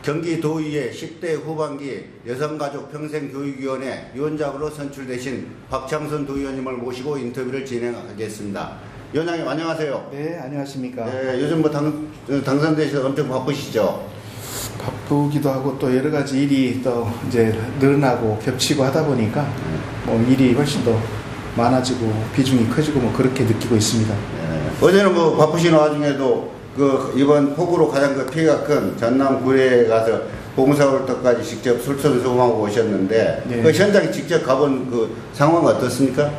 경기도의회 10대 후반기 여성가족평생교육위원회 위원장으로 선출되신 박창선 도의원님을 모시고 인터뷰를 진행하겠습니다. 위원장님 안녕하세요. 네, 안녕하십니까. 네, 요즘 뭐 당선되셔서 엄청 바쁘시죠? 바쁘기도 하고 또 여러 가지 일이 또 이제 늘어나고 겹치고 하다 보니까 뭐 일이 훨씬 더 많아지고 비중이 커지고 뭐 그렇게 느끼고 있습니다. 네, 어제는 뭐 바쁘신 와중에도 이번 폭우로 가장 피해가 큰 전남 구례에 가서 봉사활동까지 직접 솔선수범하고 오셨는데 네. 그 현장에 직접 가본 그 상황은 어떻습니까?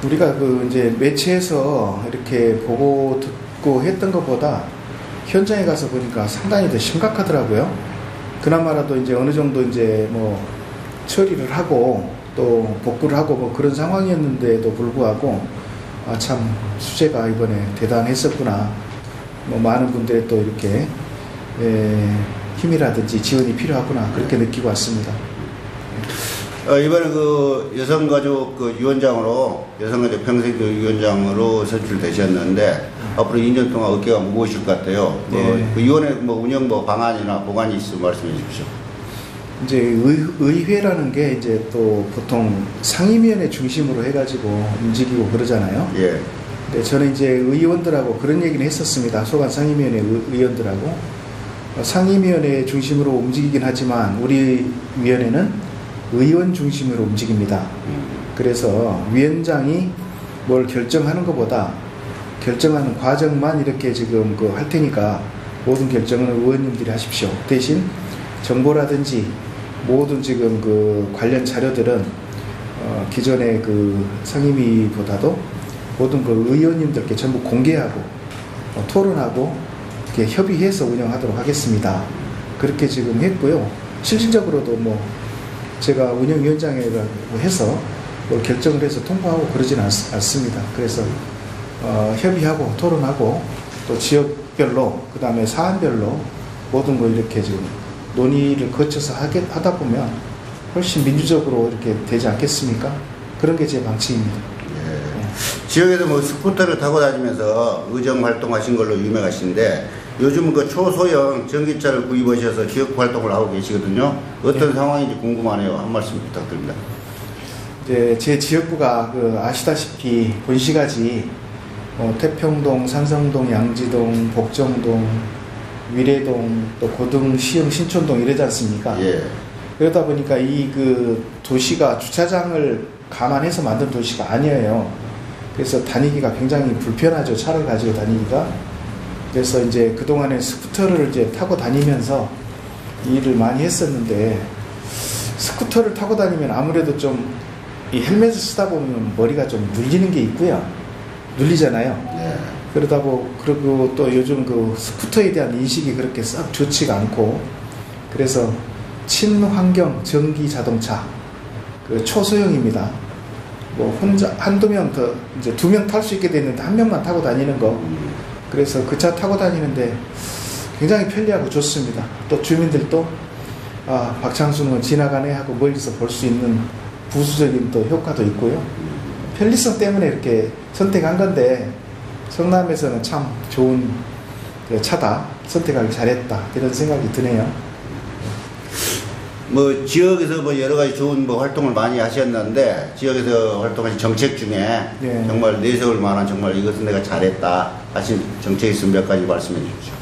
우리가 이제 매체에서 이렇게 보고 듣고 했던 것보다 현장에 가서 보니까 상당히 더 심각하더라고요. 그나마라도 이제 어느 정도 이제 뭐 처리를 하고 또 복구를 하고 뭐 그런 상황이었는데도 불구하고 참 수재가 이번에 대단했었구나. 뭐 많은 분들의 또 이렇게 힘이라든지 지원이 필요하구나 그렇게 느끼고 왔습니다. 이번에 여성가족 위원장으로 여성가족 평생교육위원장으로 선출되셨는데 앞으로 2년 동안 어깨가 무거우실 것 같아요. 네. 위원회 운영 방안이나 보관이 있으면 말씀해 주십시오. 이제 의회라는 게 이제 또 보통 상임위원회 중심으로 해가지고 움직이고 그러잖아요. 예. 네, 저는 이제 의원들하고 그런 얘기는 했었습니다. 소관 상임위원회 의원들하고 상임위원회 중심으로 움직이긴 하지만 우리 위원회는 의원 중심으로 움직입니다. 그래서 위원장이 뭘 결정하는 것보다 결정하는 과정만 이렇게 지금 할 테니까 모든 결정은 의원님들이 하십시오. 대신 정보라든지 모든 지금 관련 자료들은 기존의 상임위보다도 모든 의원님들께 전부 공개하고 토론하고 이렇게 협의해서 운영하도록 하겠습니다. 그렇게 지금 했고요. 실질적으로도 뭐 제가 운영위원장이라고 해서 뭘 결정을 해서 통보하고 그러지는 않습니다. 그래서 협의하고 토론하고 또 지역별로 그 다음에 사안별로 모든 걸 이렇게 지금 논의를 거쳐서 하다 보면 훨씬 민주적으로 이렇게 되지 않겠습니까? 그런 게 제 방침입니다. 지역에서 뭐 스쿠터를 타고 다니면서 의정 활동하신 걸로 유명하신데 요즘은 초소형 전기차를 구입하셔서 지역 활동을 하고 계시거든요. 어떤 상황인지 궁금하네요. 한 말씀 부탁드립니다. 네, 제 지역구가 아시다시피 본시가지 태평동, 산성동, 양지동, 복정동, 위례동, 또 고등, 시흥, 신촌동 이러지 않습니까? 예. 그러다 보니까 이 도시가 주차장을 감안해서 만든 도시가 아니에요. 그래서 다니기가 굉장히 불편하죠. 차를 가지고 다니기가. 그래서 이제 그동안에 스쿠터를 이제 타고 다니면서 일을 많이 했었는데 스쿠터를 타고 다니면 아무래도 좀 이 헬멧을 쓰다 보면 머리가 좀 눌리는 게 있고요. 눌리잖아요. 네. 그리고 또 요즘 스쿠터에 대한 인식이 그렇게 썩 좋지가 않고 그래서 친환경 전기 자동차 초소형입니다. 뭐 혼자 한두 명 더 이제 2명 탈 수 있게 됐는데 1명만 타고 다니는 거. 그래서 그 차 타고 다니는데 굉장히 편리하고 좋습니다. 또 주민들도 박창순은 지나가네 하고 멀리서 볼 수 있는 부수적인 또 효과도 있고요. 편리성 때문에 이렇게 선택한 건데 성남에서는 참 좋은 차다. 선택하기 잘했다. 이런 생각이 드네요. 뭐 지역에서 여러 가지 좋은 활동을 많이 하셨는데 지역에서 활동하신 정책 중에 네. 정말 내세울 만한 정말 이것은 내가 잘했다 하신 정책이 있으면 몇 가지 말씀해 주십시오.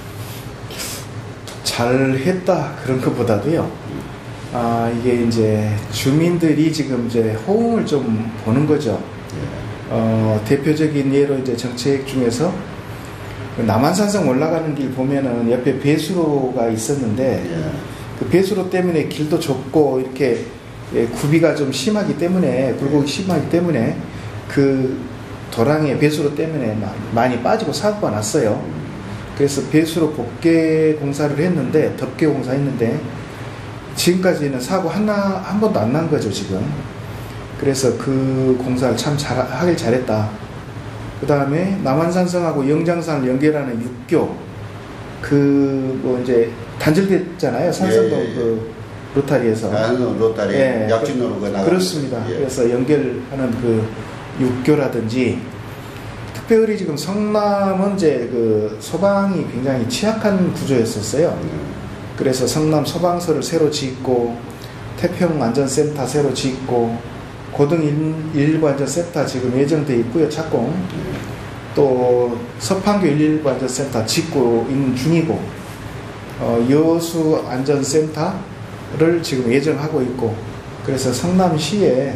잘했다 그런 것보다도요. 이게 이제 주민들이 지금 이제 호응을 좀 보는 거죠. 대표적인 예로 이제 정책 중에서 남한산성 올라가는 길 보면은 옆에 배수로가 있었는데 그 배수로 때문에 길도 좁고 이렇게 구비가 좀 심하기 때문에 굴곡이 심하기 때문에 도랑의 배수로 때문에 많이 빠지고 사고가 났어요. 그래서 배수로 복개 공사를 했는데 덮개 공사했는데 지금까지는 사고 한 번도 안 난 거죠 지금. 그래서 그 공사를 참 하길 잘했다. 그 다음에 남한산성하고 영장산을 연결하는 육교 이제 단절됐잖아요. 산성동 로타리에서. 로타리. 약진로로 나가. 그렇습니다. 그래서 연결하는 육교라든지 특별히 지금 성남은 이제 소방이 굉장히 취약한 구조였었어요. 그래서 성남 소방서를 새로 짓고 태평안전센터 새로 짓고 고등 119 안전센터 지금 예정돼 있고요. 착공. 또 서판교 119 안전센터 짓고 있는 중이고 여수 안전센터를 지금 예정하고 있고, 그래서 성남시에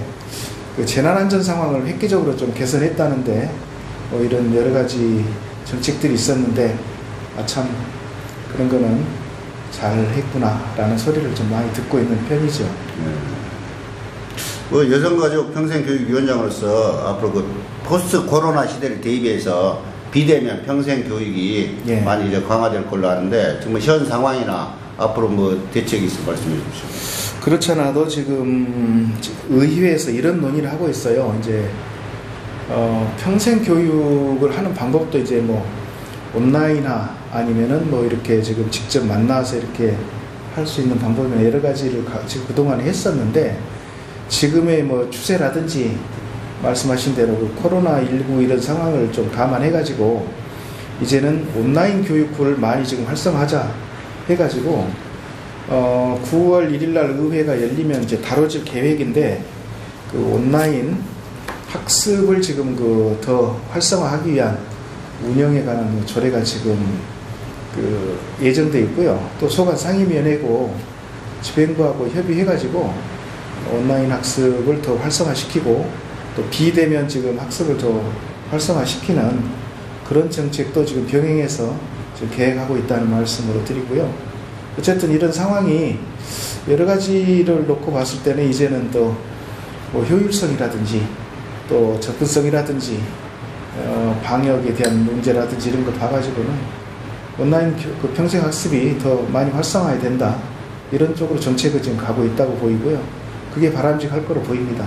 그 재난안전 상황을 획기적으로 좀 개선했다는데 이런 여러 가지 정책들이 있었는데 참 그런 거는 잘 했구나라는 소리를 좀 많이 듣고 있는 편이죠. 여성가족 평생교육위원장으로서 앞으로 그 포스트 코로나 시대를 대비해서 비대면 평생교육이 많이 이제 강화될 걸로 아는데, 정말 현 상황이나 앞으로 뭐 대책이 있을 말씀해 주십시오. 그렇잖아도 지금 의회에서 이런 논의를 하고 있어요. 이제 평생교육을 하는 방법도 이제 뭐 온라인이나 아니면은 뭐 이렇게 지금 직접 만나서 이렇게 할 수 있는 방법이나 여러 가지를 지금 그동안에 했었는데, 지금의 뭐 추세라든지 말씀하신 대로 그 코로나19 이런 상황을 좀 감안해가지고 이제는 온라인 교육부를 많이 지금 활성화하자 해가지고 9월 1일날 의회가 열리면 이제 다뤄질 계획인데, 그 온라인 학습을 지금 그 더 활성화하기 위한 운영에 관한 조례가 지금 그 예정돼 있고요. 또 소관 상임위원회고 집행부하고 협의해가지고 온라인 학습을 더 활성화시키고 또 비대면 지금 학습을 더 활성화시키는 그런 정책도 지금 병행해서 지금 계획하고 있다는 말씀으로 드리고요. 어쨌든 이런 상황이 여러 가지를 놓고 봤을 때는 이제는 또 뭐 효율성이라든지 또 접근성이라든지 방역에 대한 문제라든지 이런 거 봐가지고는 온라인 그 평생학습이 더 많이 활성화해야 된다, 이런 쪽으로 정책을 지금 가고 있다고 보이고요. 그게 바람직할 거로 보입니다.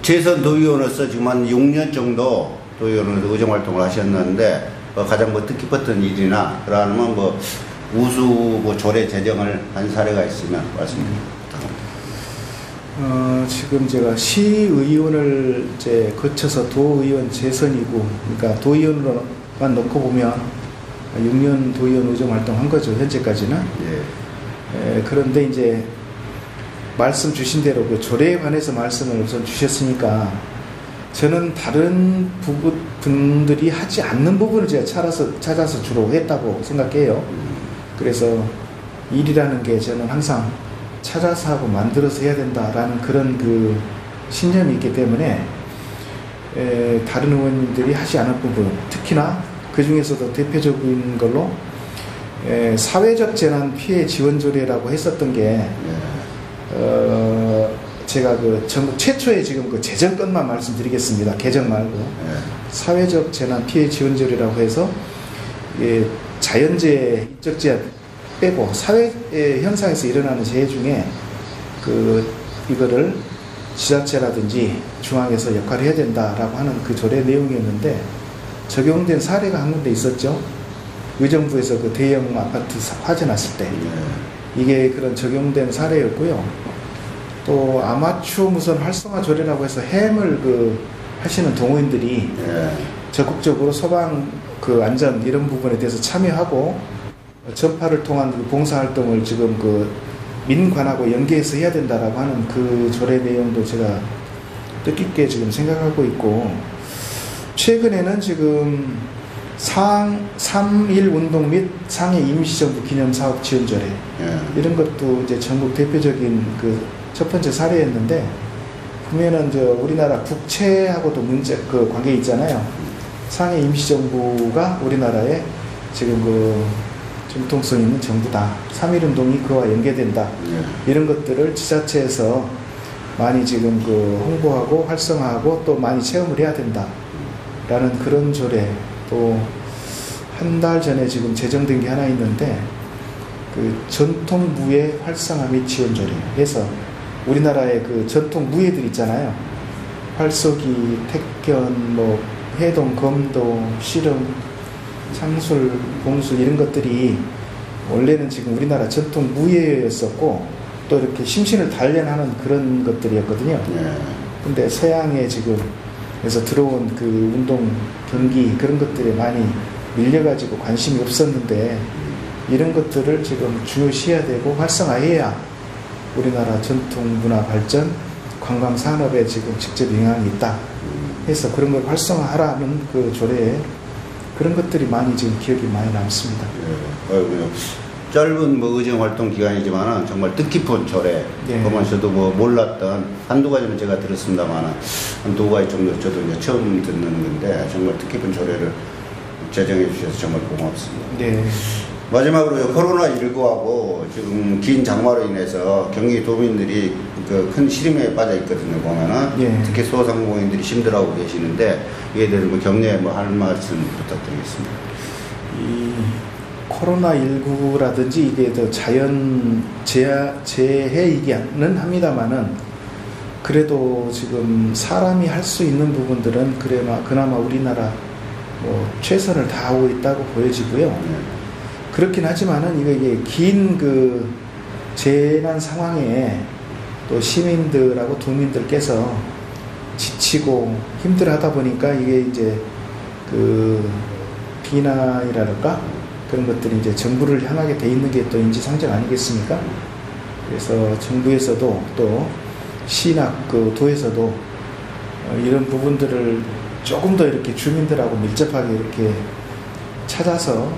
재선 도의원으로서 지금 한 6년 정도 도의원으로 의정활동을 하셨는데 가장 뭐 뜻깊었던 일이나 그러면 뭐 우수 뭐 조례 제정을 한 사례가 있으면 말씀해 주십시오. 지금 제가 시의원을 이제 거쳐서 도의원 재선이고, 그러니까 도의원으로만 놓고 보면 6년 도의원 의정활동 한 거죠, 현재까지는. 그런데 이제 말씀 주신 대로 그 조례에 관해서 말씀을 우선 주셨으니까 저는 다른 분들이 하지 않는 부분을 제가 찾아서 주로 했다고 생각해요. 그래서 일이라는 게 저는 항상 찾아서 하고 만들어서 해야 된다라는 그런 그 신념이 있기 때문에 다른 의원님들이 하지 않은 부분, 특히나 그 중에서도 대표적인 걸로 사회적 재난 피해 지원 조례라고 했었던 게 제가 그 전국 최초의 지금 그 재정건만 말씀드리겠습니다. 개정 말고. 사회적 재난 피해 지원 조례라고 해서 자연재해, 인적재해 빼고 사회 현상에서 일어나는 재해 중에 이거를 지자체라든지 중앙에서 역할을 해야 된다라고 하는 그 조례 내용이었는데, 적용된 사례가 한 군데 있었죠. 의정부에서 그 대형 아파트 화재 났을 때 이게 그런 적용된 사례였고요. 또 아마추어 무선 활성화 조례라고 해서 해임을 하시는 동호인들이 적극적으로 소방 안전 이런 부분에 대해서 참여하고 전파를 통한 봉사활동을 지금 민관하고 연계해서 해야 된다라고 하는 그 조례 내용도 제가 뜻깊게 지금 생각하고 있고, 최근에는 지금 3.1 운동 및 상해 임시정부 기념사업 지원 조례 이런 것도 이제 전국 대표적인 첫 번째 사례였는데, 보면은 우리나라 국채하고도 관계 있잖아요. 상해 임시정부가 우리나라에 지금 정통성 있는 정부다. 3.1 운동이 그와 연계된다. 이런 것들을 지자체에서 많이 지금 홍보하고 활성화하고 또 많이 체험을 해야 된다. 라는 그런 조례. 또 한 달 전에 지금 제정된 게 하나 있는데, 전통 무예 활성화 및 지원 조례 해서 우리나라의 전통 무예들 있잖아요. 활쏘기, 택견, 해동, 검도, 실험, 창술, 봉술 이런 것들이 원래는 지금 우리나라 전통 무예였었고 또 이렇게 심신을 단련하는 그런 것들이었거든요. 근데 서양에 지금 에서 들어온 운동, 경기 그런 것들에 많이 밀려가지고 관심이 없었는데 이런 것들을 지금 중요시해야 되고 활성화해야 우리나라 전통 문화 발전, 관광 산업에 지금 직접 영향이 있다 해서 그런 걸 활성화하라는 그 조례에 그런 것들이 많이 지금 기억이 많이 남습니다. 예. 짧은 뭐 의정 활동 기간이지만 정말 뜻깊은 조례. 예. 그만 저도 뭐 몰랐던 한두 가지는 제가 들었습니다만 한두 가지 정도 저도 이제 처음 듣는 건데 정말 뜻깊은 조례를 제정해 주셔서 정말 고맙습니다. 네. 마지막으로 코로나19하고 지금 긴 장마로 인해서 경기도민들이 그 큰 시름에 빠져 있거든요, 보면은. 예. 특히 소상공인들이 힘들어하고 계시는데 이에 대해서 뭐 격려에 뭐 할 말씀 부탁드리겠습니다. 이 코로나19라든지 이게 더 자연 재해이기는 합니다만은 그래도 지금 사람이 할 수 있는 부분들은 그나마 우리나라 뭐 최선을 다하고 있다고 보여지고요. 네. 그렇긴 하지만은 이게 긴 그 재난 상황에 또 시민들하고 도민들께서 지치고 힘들어하다 보니까 이게 이제 그 비난이랄까 그런 것들이 이제 정부를 향하게 돼 있는 게 또 인지상정 아니겠습니까? 그래서 정부에서도 또 시나 그 도에서도 이런 부분들을 조금 더 이렇게 주민들하고 밀접하게 이렇게 찾아서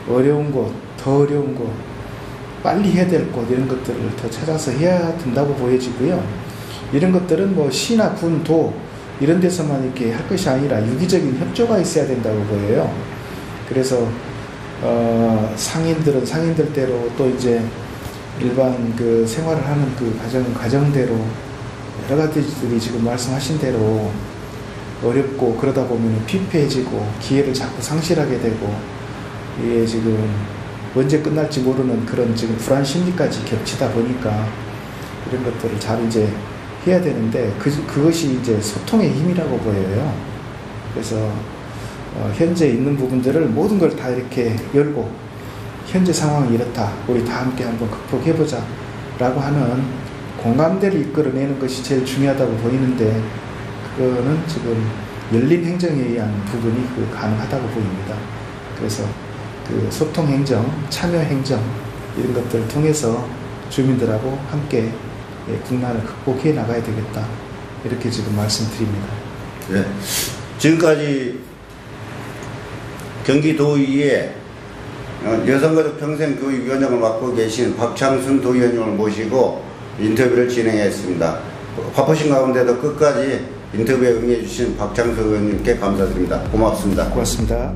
어려운 곳, 더 어려운 곳, 빨리 해야 될 곳 이런 것들을 더 찾아서 해야 된다고 보여지고요. 이런 것들은 뭐 시나 군, 도 이런 데서만 이렇게 할 것이 아니라 유기적인 협조가 있어야 된다고 보여요. 그래서 상인들은 상인들대로 또 이제 일반 그 생활을 하는 그 가정대로 여러 가지들이 지금 말씀하신 대로 어렵고 그러다 보면 피폐해지고 기회를 자꾸 상실하게 되고 이게 지금 언제 끝날지 모르는 그런 지금 불안 심리까지 겹치다 보니까 이런 것들을 잘 이제 해야 되는데 그것이 이제 소통의 힘이라고 보여요. 그래서 현재 있는 부분들을 모든 걸 다 이렇게 열고 현재 상황이 이렇다. 우리 다 함께 한번 극복해보자 라고 하는 공감대를 이끌어내는 것이 제일 중요하다고 보이는데 그거는 지금 열린 행정에 의한 부분이 가능하다고 보입니다. 그래서 그 소통 행정, 참여 행정 이런 것들을 통해서 주민들하고 함께 국난을 극복해 나가야 되겠다. 이렇게 지금 말씀드립니다. 네. 지금까지 경기도의회 여성가족평생교육위원장을 맡고 계신 박창순 도의원님을 모시고 인터뷰를 진행했습니다. 바쁘신 가운데도 끝까지 인터뷰에 응해주신 박창순 의원님께 감사드립니다. 고맙습니다. 고맙습니다.